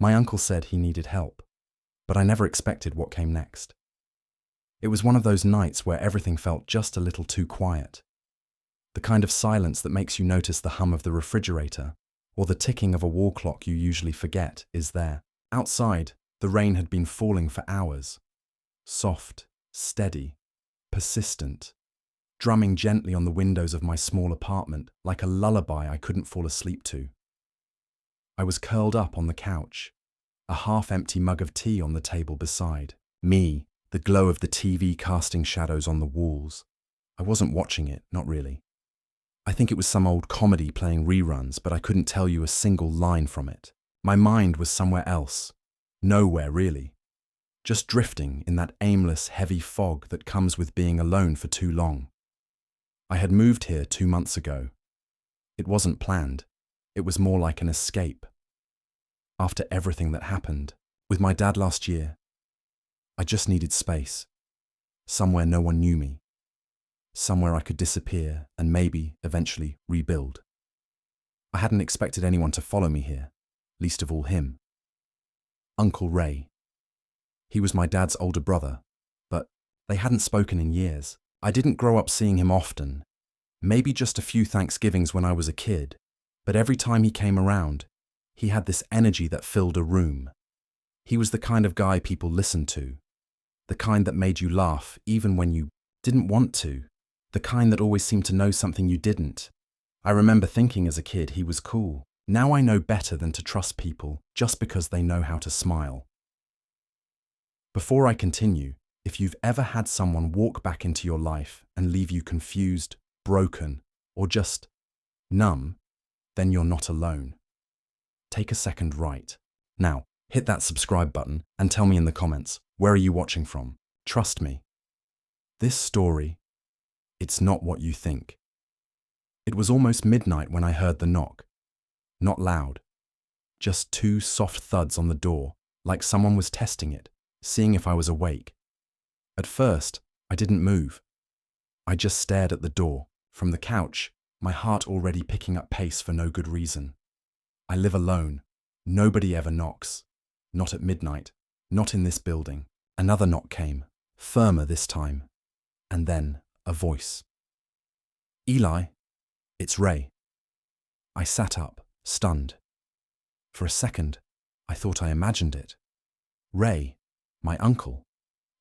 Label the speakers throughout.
Speaker 1: My uncle said he needed help, but I never expected what came next. It was one of those nights where everything felt just a little too quiet. The kind of silence that makes you notice the hum of the refrigerator or the ticking of a wall clock you usually forget is there. Outside, the rain had been falling for hours. Soft, steady, persistent, drumming gently on the windows of my small apartment like a lullaby I couldn't fall asleep to. I was curled up on the couch, a half-empty mug of tea on the table beside me, the glow of the TV casting shadows on the walls. I wasn't watching it, not really. I think it was some old comedy playing reruns, but I couldn't tell you a single line from it. My mind was somewhere else. Nowhere, really. Just drifting in that aimless, heavy fog that comes with being alone for too long. I had moved here 2 months ago. It wasn't planned. It was more like an escape. After everything that happened, with my dad last year, I just needed space. Somewhere no one knew me. Somewhere I could disappear and maybe, eventually, rebuild. I hadn't expected anyone to follow me here, least of all him. Uncle Ray. He was my dad's older brother, but they hadn't spoken in years. I didn't grow up seeing him often, maybe just a few Thanksgivings when I was a kid, but every time he came around, he had this energy that filled a room. He was the kind of guy people listened to, the kind that made you laugh even when you didn't want to, the kind that always seemed to know something you didn't. I remember thinking as a kid he was cool. Now I know better than to trust people just because they know how to smile. Before I continue, if you've ever had someone walk back into your life and leave you confused, broken, or just numb, then you're not alone. Take a second right. Now, hit that subscribe button and tell me in the comments, where are you watching from? Trust me. This story, it's not what you think. It was almost midnight when I heard the knock. Not loud. Just 2 soft thuds on the door, like someone was testing it, seeing if I was awake. At first, I didn't move. I just stared at the door, from the couch, my heart already picking up pace for no good reason. I live alone. Nobody ever knocks. Not at midnight. Not in this building. Another knock came, firmer this time. And then, a voice. Eli, it's Ray. I sat up, stunned. For a second, I thought I imagined it. Ray, my uncle.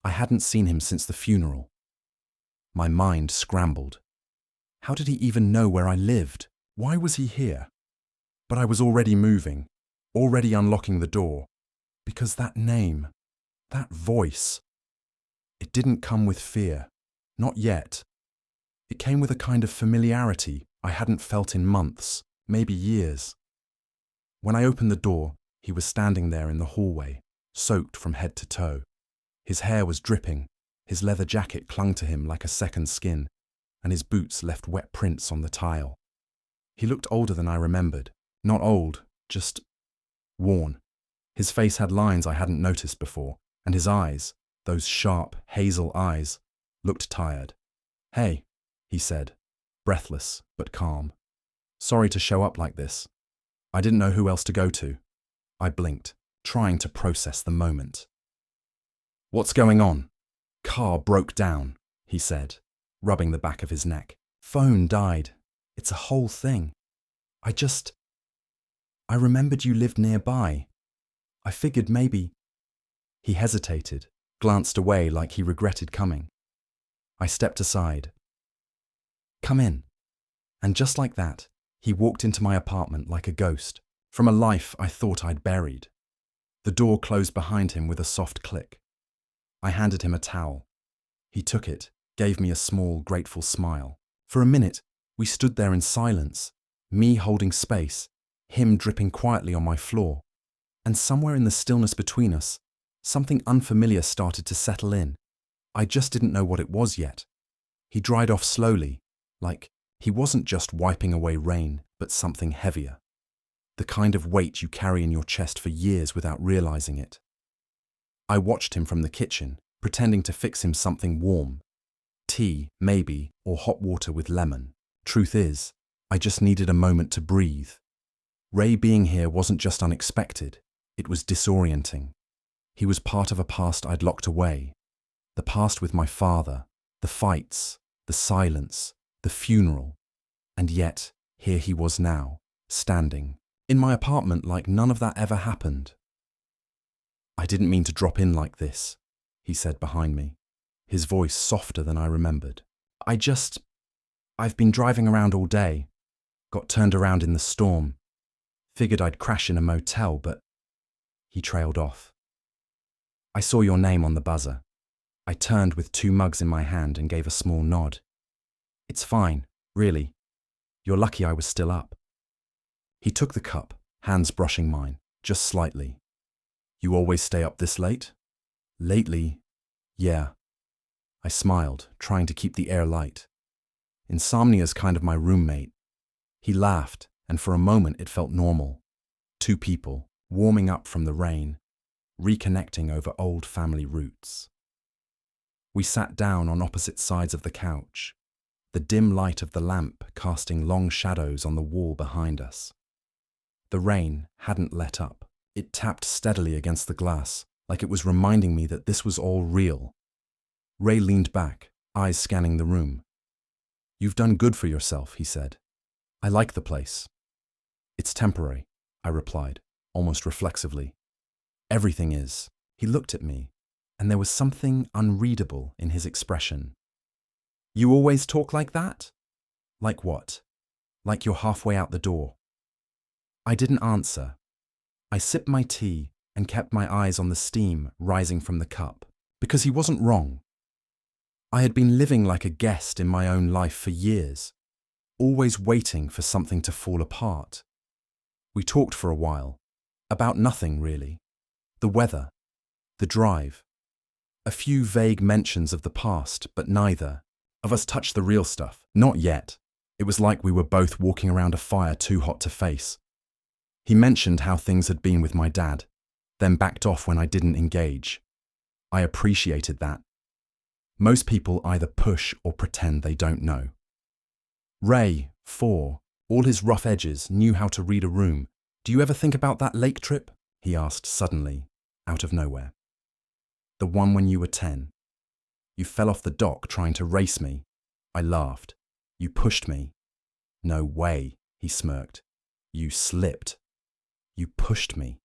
Speaker 1: I hadn't seen him since the funeral. My mind scrambled. How did he even know where I lived? Why was he here? But I was already moving, already unlocking the door, because that name, that voice, it didn't come with fear. Not yet. It came with a kind of familiarity I hadn't felt in months, maybe years. When I opened the door, he was standing there in the hallway, soaked from head to toe. His hair was dripping, his leather jacket clung to him like a second skin, and his boots left wet prints on the tile. He looked older than I remembered. Not old, just worn. His face had lines I hadn't noticed before, and his eyes, those sharp, hazel eyes, looked tired. "Hey," he said, breathless but calm. "Sorry to show up like this. I didn't know who else to go to." I blinked, trying to process the moment. "What's going on?" "Car broke down," he said, rubbing the back of his neck. "Phone died. It's a whole thing. I remembered you lived nearby. I figured maybe..." He hesitated, glanced away like he regretted coming. I stepped aside. "Come in." And just like that, he walked into my apartment like a ghost, from a life I thought I'd buried. The door closed behind him with a soft click. I handed him a towel. He took it, gave me a small, grateful smile. For a minute, we stood there in silence, me holding space, him dripping quietly on my floor. And somewhere in the stillness between us, something unfamiliar started to settle in. I just didn't know what it was yet. He dried off slowly, like he wasn't just wiping away rain, but something heavier. The kind of weight you carry in your chest for years without realizing it. I watched him from the kitchen, pretending to fix him something warm. Tea, maybe, or hot water with lemon. Truth is, I just needed a moment to breathe. Ray being here wasn't just unexpected, It was disorienting. He was part of a past I'd locked away. The past with my father, the fights, the silence, the funeral. And yet, here he was now, standing, in my apartment like none of that ever happened. "I didn't mean to drop in like this," he said behind me, his voice softer than I remembered. I've been driving around all day, got turned around in the storm, figured I'd crash in a motel, but..." He trailed off. "I saw your name on the buzzer." I turned with 2 mugs in my hand and gave a small nod. "It's fine, really. You're lucky I was still up." He took the cup, hands brushing mine, just slightly. "You always stay up this late?" "Lately, yeah." I smiled, trying to keep the air light. "Insomnia's kind of my roommate." He laughed, and for a moment it felt normal. 2 people, warming up from the rain, reconnecting over old family roots. We sat down on opposite sides of the couch, the dim light of the lamp casting long shadows on the wall behind us. The rain hadn't let up. It tapped steadily against the glass, like it was reminding me that this was all real. Ray leaned back, eyes scanning the room. "You've done good for yourself," he said. "I like the place." "It's temporary," I replied, almost reflexively. "Everything is." He looked at me, and there was something unreadable in his expression. "You always talk like that?" "Like what?" "Like you're halfway out the door." I didn't answer. I sipped my tea and kept my eyes on the steam rising from the cup, because he wasn't wrong. I had been living like a guest in my own life for years, always waiting for something to fall apart. We talked for a while, about nothing really. The weather, the drive, a few vague mentions of the past, but neither of us touched the real stuff. Not yet. It was like we were both walking around a fire too hot to face. He mentioned how things had been with my dad, then backed off when I didn't engage. I appreciated that. Most people either push or pretend they don't know. Ray, 4, all his rough edges, knew how to read a room. "Do you ever think about that lake trip?" he asked suddenly, out of nowhere. "The one when you were 10. You fell off the dock trying to race me." I laughed. "You pushed me." "No way," he smirked. "You slipped. You pushed me."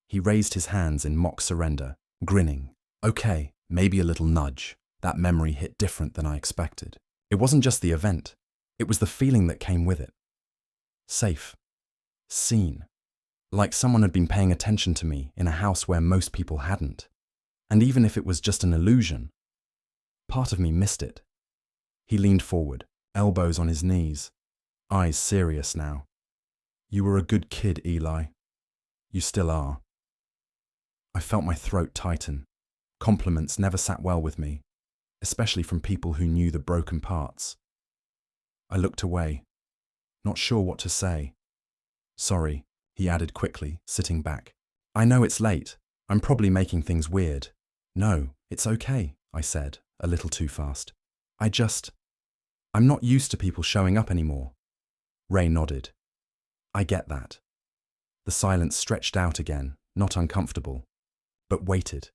Speaker 1: He raised his hands in mock surrender, grinning. Okay, maybe a little nudge. That memory hit different than I expected. It wasn't just the event. It was the feeling that came with it. Safe. Seen. Like someone had been paying attention to me in a house where most people hadn't. And even if it was just an illusion, part of me missed it. He leaned forward, elbows on his knees, eyes serious now. "You were a good kid, Eli. You still are." I felt my throat tighten. Compliments never sat well with me, especially from people who knew the broken parts. I looked away, not sure what to say. "Sorry," he added quickly, sitting back. "I know it's late. I'm probably making things weird." "No, it's okay," I said, a little too fast. I'm not used to people showing up anymore." Ray nodded. "I get that." The silence stretched out again, not uncomfortable, but waited.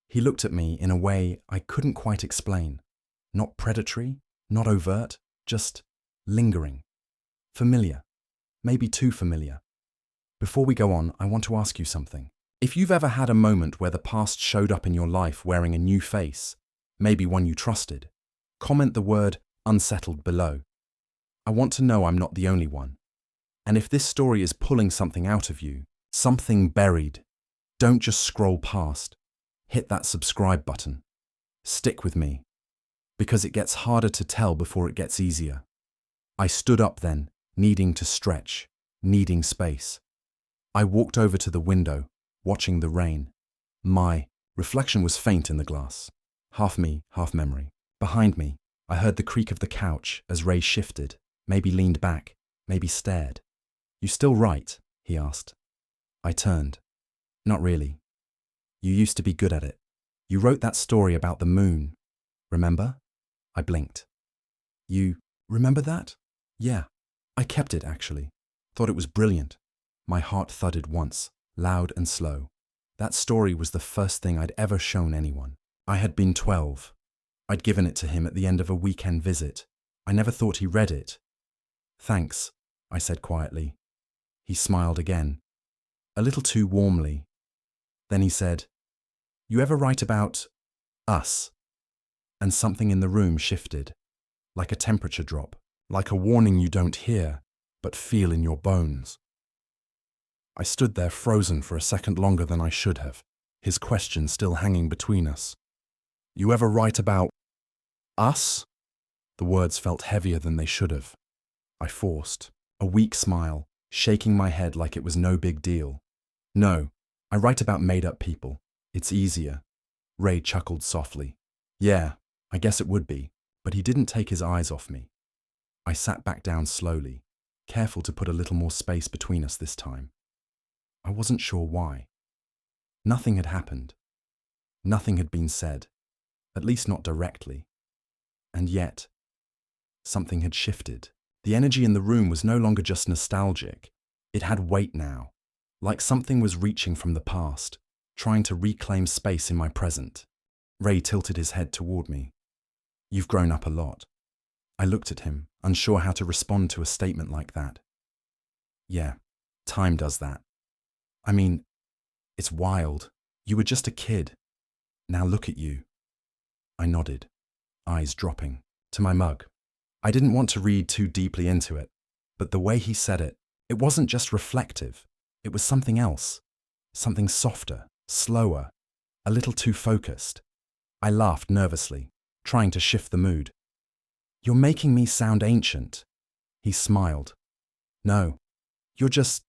Speaker 1: He looked at me in a way I couldn't quite explain. Not predatory, not overt, just lingering. Familiar. Maybe too familiar. "Before we go on, I want to ask you something. If you've ever had a moment where the past showed up in your life wearing a new face, maybe one you trusted, comment the word unsettled below. I want to know I'm not the only one. And if this story is pulling something out of you, something buried, don't just scroll past. Hit that subscribe button. Stick with me, because it gets harder to tell before it gets easier. I stood up then, needing to stretch, needing space. I walked over to the window, watching the rain. My reflection was faint in the glass, half me, half memory. Behind me, I heard the creak of the couch as Ray shifted, maybe leaned back, maybe stared. "You still write?" he asked. I turned. "Not really. You used to be good at it. You wrote that story about the moon. Remember?" I blinked. "You remember that?" "Yeah. I kept it, actually. Thought it was brilliant." My heart thudded once, loud and slow. That story was the first thing I'd ever shown anyone. I had been 12. I'd given it to him at the end of a weekend visit. I never thought he read it. "Thanks," I said quietly. He smiled again, a little too warmly. Then he said, "You ever write about us?" And something in the room shifted, like a temperature drop, like a warning you don't hear, but feel in your bones. I stood there frozen for a second longer than I should have, his question still hanging between us. "You ever write about us?" The words felt heavier than they should have. I forced a weak smile, shaking my head like it was no big deal. "No, I write about made-up people. It's easier." Ray chuckled softly. "Yeah, I guess it would be," but he didn't take his eyes off me. I sat back down slowly, careful to put a little more space between us this time. I wasn't sure why. Nothing had happened. Nothing had been said, at least not directly. And yet, something had shifted. The energy in the room was no longer just nostalgic. It had weight now, like something was reaching from the past, trying to reclaim space in my present. Ray tilted his head toward me. "You've grown up a lot." I looked at him, unsure how to respond to a statement like that. "Yeah, time does that. I mean, it's wild. You were just a kid. Now look at you." I nodded, eyes dropping, to my mug. I didn't want to read too deeply into it, but the way he said it, it wasn't just reflective. It was something else, something softer, slower, a little too focused. I laughed nervously, trying to shift the mood. "You're making me sound ancient." He smiled. "No, you're just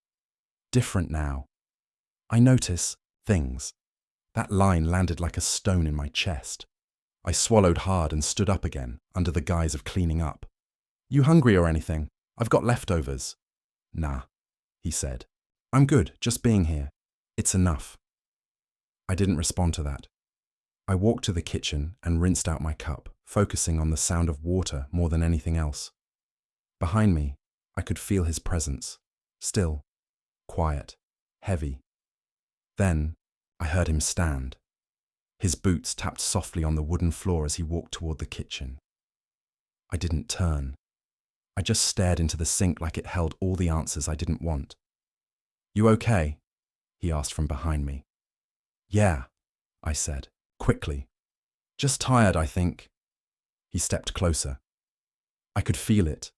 Speaker 1: different now. I notice things." That line landed like a stone in my chest. I swallowed hard and stood up again, under the guise of cleaning up. "You hungry or anything? I've got leftovers." "Nah," he said. "I'm good, just being here. It's enough." I didn't respond to that. I walked to the kitchen and rinsed out my cup, focusing on the sound of water more than anything else. Behind me, I could feel his presence, still, quiet, heavy. Then, I heard him stand. His boots tapped softly on the wooden floor as he walked toward the kitchen. I didn't turn. I just stared into the sink like it held all the answers I didn't want. "You okay?" he asked from behind me. "Yeah," I said, quickly. "Just tired, I think." He stepped closer. I could feel it,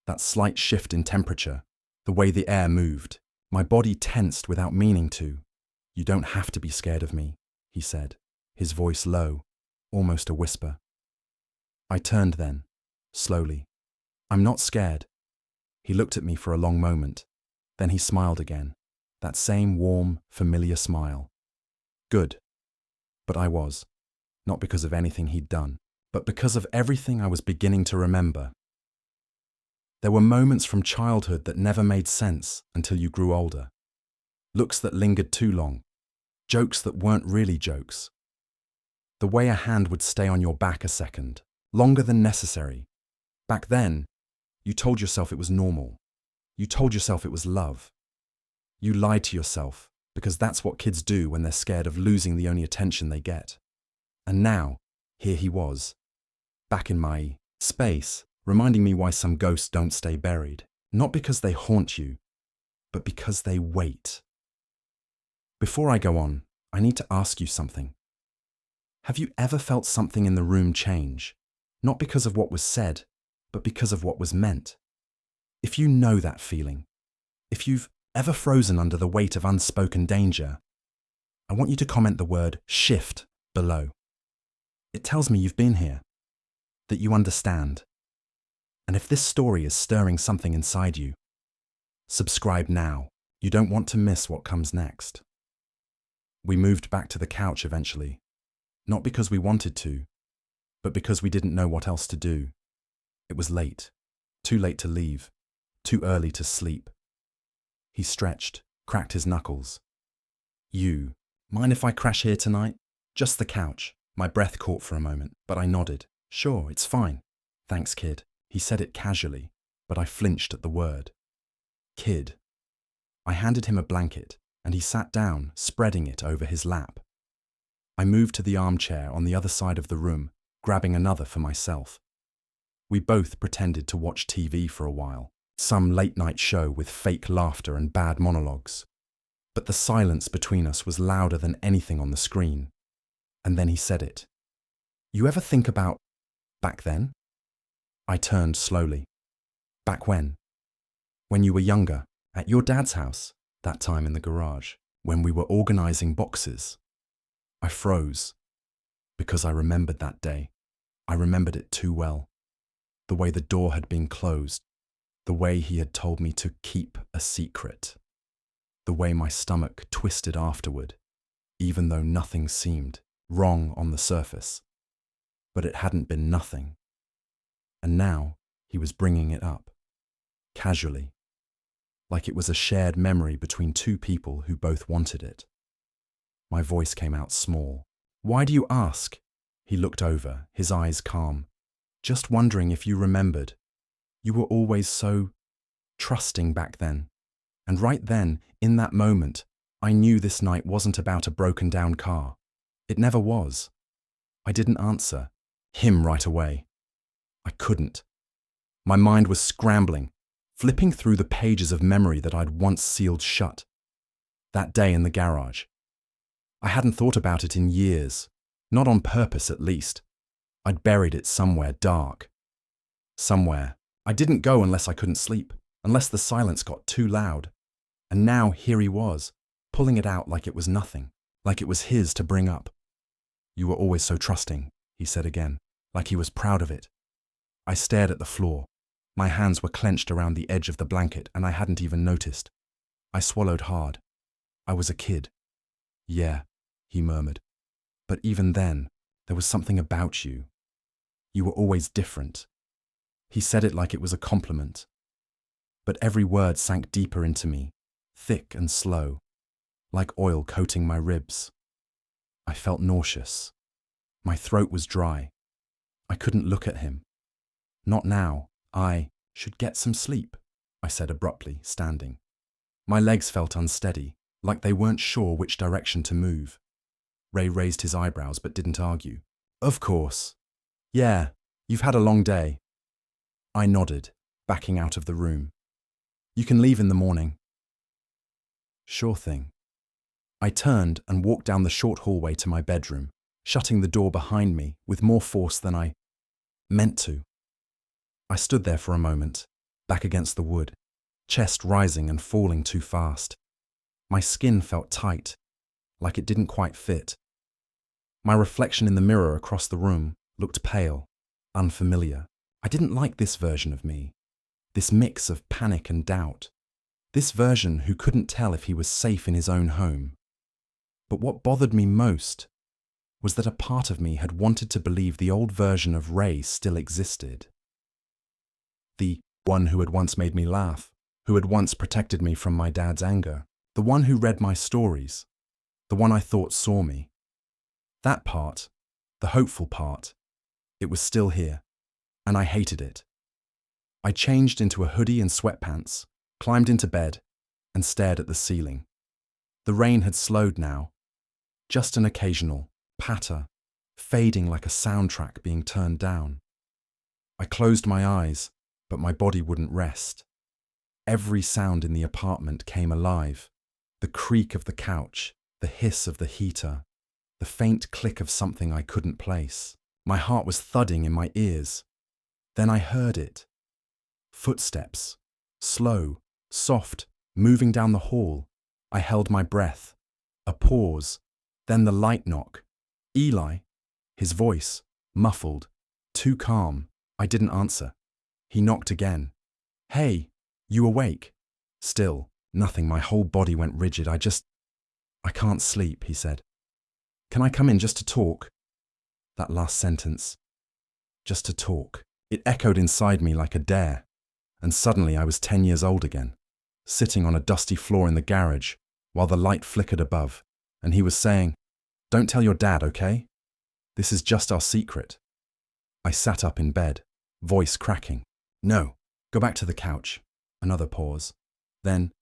Speaker 1: that slight shift in temperature, the way the air moved. My body tensed without meaning to. "You don't have to be scared of me," he said, his voice low, almost a whisper. I turned then, slowly. "I'm not scared." He looked at me for a long moment. Then he smiled again, that same warm, familiar smile. Good. But I was, not because of anything he'd done, but because of everything I was beginning to remember. There were moments from childhood that never made sense until you grew older. Looks that lingered too long. Jokes that weren't really jokes. The way a hand would stay on your back a second, longer than necessary. Back then, you told yourself it was normal. You told yourself it was love. You lied to yourself, because that's what kids do when they're scared of losing the only attention they get. And now, here he was, back in my space, reminding me why some ghosts don't stay buried. Not because they haunt you, but because they wait. Before I go on, I need to ask you something. Have you ever felt something in the room change? Not because of what was said, but because of what was meant. If you know that feeling, if you've ever frozen under the weight of unspoken danger, I want you to comment the word shift below. It tells me you've been here, that you understand. And if this story is stirring something inside you, subscribe now. You don't want to miss what comes next. We moved back to the couch eventually, not because we wanted to, but because we didn't know what else to do. It was late, too late to leave, too early to sleep. He stretched, cracked his knuckles. "You, mind if I crash here tonight?" "Just the couch." My breath caught for a moment, but I nodded. "Sure, it's fine." "Thanks, kid." He said it casually, but I flinched at the word. Kid. I handed him a blanket, and he sat down, spreading it over his lap. I moved to the armchair on the other side of the room, grabbing another for myself. We both pretended to watch TV for a while, some late-night show with fake laughter and bad monologues. But the silence between us was louder than anything on the screen. And then he said it. "You ever think about back then?" I turned slowly. "Back when?" "When you were younger, at your dad's house, that time in the garage, when we were organizing boxes." I froze, because I remembered that day. I remembered it too well. The way the door had been closed, the way he had told me to keep a secret, the way my stomach twisted afterward, even though nothing seemed wrong on the surface. But it hadn't been nothing. And now he was bringing it up, casually, like it was a shared memory between two people who both wanted it. My voice came out small. "Why do you ask?" He looked over, his eyes calm. "Just wondering if you remembered. You were always so trusting back then. And right then, in that moment, I knew this night wasn't about a broken down car. It never was." I didn't answer him right away. I couldn't. My mind was scrambling, flipping through the pages of memory that I'd once sealed shut. That day in the garage. I hadn't thought about it in years, not on purpose at least. I'd buried it somewhere dark. Somewhere. I didn't go unless I couldn't sleep, unless the silence got too loud. And now here he was, pulling it out like it was nothing, like it was his to bring up. "You were always so trusting," he said again, like he was proud of it. I stared at the floor. My hands were clenched around the edge of the blanket and I hadn't even noticed. I swallowed hard. I was a kid. "Yeah," he murmured. "But even then, there was something about you. You were always different." He said it like it was a compliment. But every word sank deeper into me, thick and slow, like oil coating my ribs. I felt nauseous. My throat was dry. I couldn't look at him. "Not now. I should get some sleep," I said abruptly, standing. My legs felt unsteady, like they weren't sure which direction to move. Ray raised his eyebrows but didn't argue. "Of course. Yeah, you've had a long day." I nodded, backing out of the room. "You can leave in the morning." "Sure thing." I turned and walked down the short hallway to my bedroom, shutting the door behind me with more force than I meant to. I stood there for a moment, back against the wood, chest rising and falling too fast. My skin felt tight, like it didn't quite fit. My reflection in the mirror across the room looked pale, unfamiliar. I didn't like this version of me, this mix of panic and doubt, this version who couldn't tell if he was safe in his own home. But what bothered me most was that a part of me had wanted to believe the old version of Ray still existed. The one who had once made me laugh, who had once protected me from my dad's anger, the one who read my stories, the one I thought saw me. That part, the hopeful part, it was still here, and I hated it. I changed into a hoodie and sweatpants, climbed into bed, and stared at the ceiling. The rain had slowed now, just an occasional patter, fading like a soundtrack being turned down. I closed my eyes, but my body wouldn't rest. Every sound in the apartment came alive. The creak of the couch, the hiss of the heater, the faint click of something I couldn't place. My heart was thudding in my ears. Then I heard it. Footsteps, slow, soft, moving down the hall. I held my breath. A pause, then the light knock. Eli, his voice, muffled, too calm. I didn't answer. He knocked again. "Hey, you awake?" Still, nothing. My whole body went rigid. I can't sleep," he said. "Can I come in just to talk?" That last sentence, just to talk. It echoed inside me like a dare. And suddenly I was 10 years old again, sitting on a dusty floor in the garage while the light flickered above, and he was saying, "Don't tell your dad, okay? This is just our secret." I sat up in bed, voice cracking. "No, go back to the couch." Another pause. Then,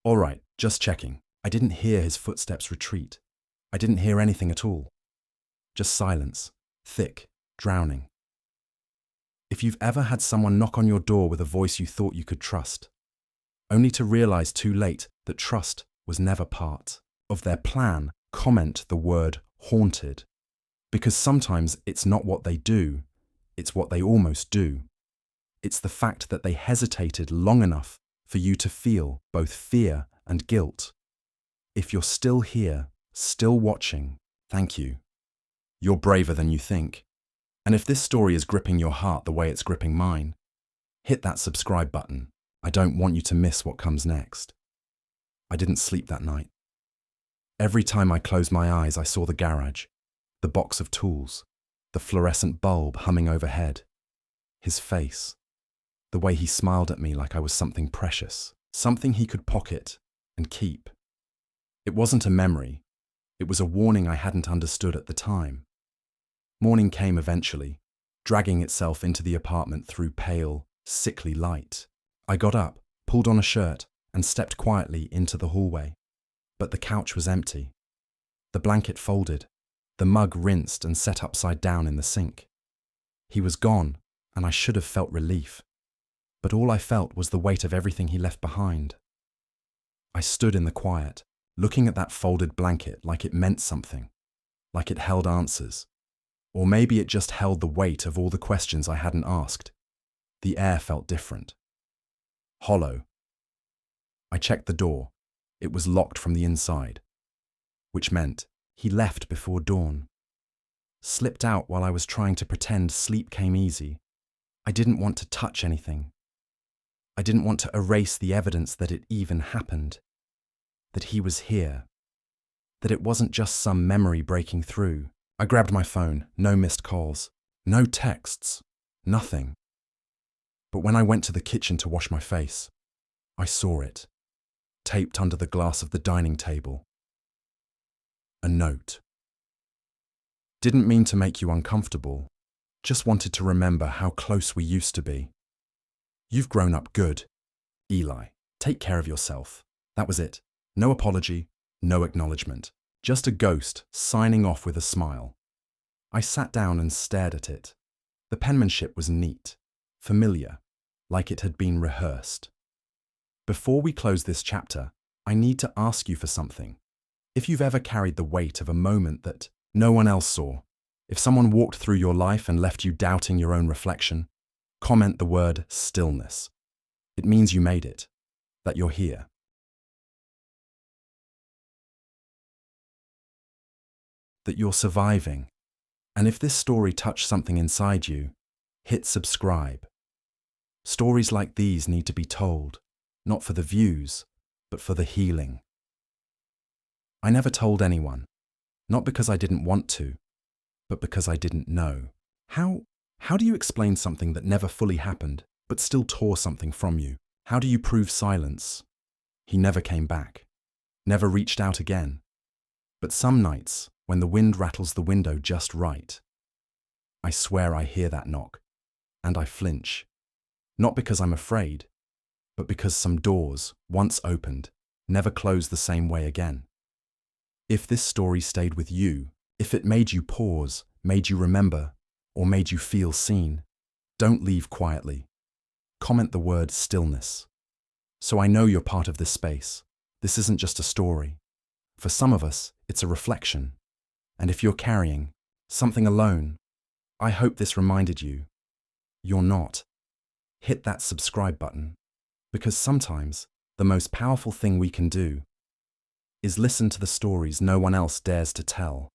Speaker 1: "All right, just checking. I didn't hear his footsteps retreat. I didn't hear anything at all. Just silence, thick, drowning. If you've ever had someone knock on your door with a voice you thought you could trust, only to realize too late that trust was never part of their plan, comment the word haunted. Because sometimes it's not what they do, it's what they almost do. It's the fact that they hesitated long enough for you to feel both fear and guilt. If you're still here, still watching, thank you. You're braver than you think. And if this story is gripping your heart the way it's gripping mine, hit that subscribe button. I don't want you to miss what comes next. I didn't sleep that night. Every time I closed my eyes, I saw the garage, the box of tools, the fluorescent bulb humming overhead, his face, the way he smiled at me like I was something precious, something he could pocket and keep. It wasn't a memory. It was a warning I hadn't understood at the time. Morning came eventually, dragging itself into the apartment through pale, sickly light. I got up, pulled on a shirt, and stepped quietly into the hallway. But the couch was empty. The blanket folded, the mug rinsed and set upside down in the sink. He was gone, and I should have felt relief. But all I felt was the weight of everything he left behind. I stood in the quiet, looking at that folded blanket like it meant something, like it held answers. Or maybe it just held the weight of all the questions I hadn't asked. The air felt different. Hollow. I checked the door. It was locked from the inside, which meant he left before dawn. Slipped out while I was trying to pretend sleep came easy. I didn't want to touch anything. I didn't want to erase the evidence that it even happened, that he was here, that it wasn't just some memory breaking through. I grabbed my phone, no missed calls, no texts, nothing. But when I went to the kitchen to wash my face, I saw it, taped under the glass of the dining table. A note. Didn't mean to make you uncomfortable, just wanted to remember how close we used to be. You've grown up good, Eli. Take care of yourself. That was it. No apology, no acknowledgement. Just a ghost signing off with a smile. I sat down and stared at it. The penmanship was neat, familiar, like it had been rehearsed. Before we close this chapter, I need to ask you for something. If you've ever carried the weight of a moment that no one else saw, if someone walked through your life and left you doubting your own reflection, comment the word stillness. It means you made it, that you're here. That you're surviving. And if this story touched something inside you, hit subscribe. Stories like these need to be told, not for the views, but for the healing. I never told anyone, not because I didn't want to, but because I didn't know. How do you explain something that never fully happened, but still tore something from you? How do you prove silence? He never came back, never reached out again. But some nights, when the wind rattles the window just right, I swear I hear that knock, and I flinch. Not because I'm afraid, but because some doors, once opened, never close the same way again. If this story stayed with you, if it made you pause, made you remember, or made you feel seen, don't leave quietly. Comment the word stillness. So I know you're part of this space. This isn't just a story. For some of us, it's a reflection. And if you're carrying something alone, I hope this reminded you, you're not. Hit that subscribe button, because sometimes the most powerful thing we can do is listen to the stories no one else dares to tell.